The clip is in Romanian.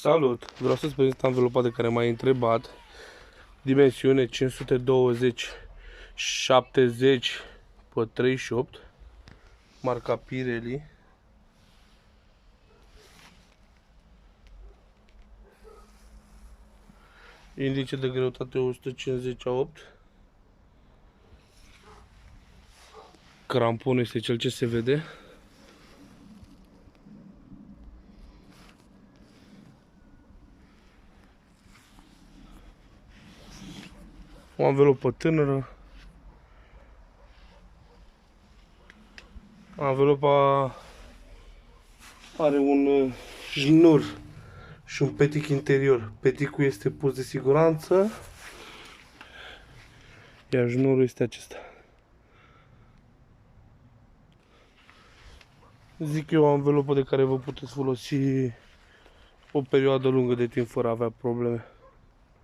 Salut! Vreau să-ți prezint anvelopa de care m-ai întrebat. Dimensiune 520 70 pe 38. Marca Pirelli. Indice de greutate 158. Cramponul este cel ce se vede. O anvelopă tânără. Anvelopa are un șnur și un petic interior. Peticul este pus de siguranță, iar șnurul este acesta. Zic eu, o anvelopă de care vă puteți folosi o perioadă lungă de timp fără a avea probleme.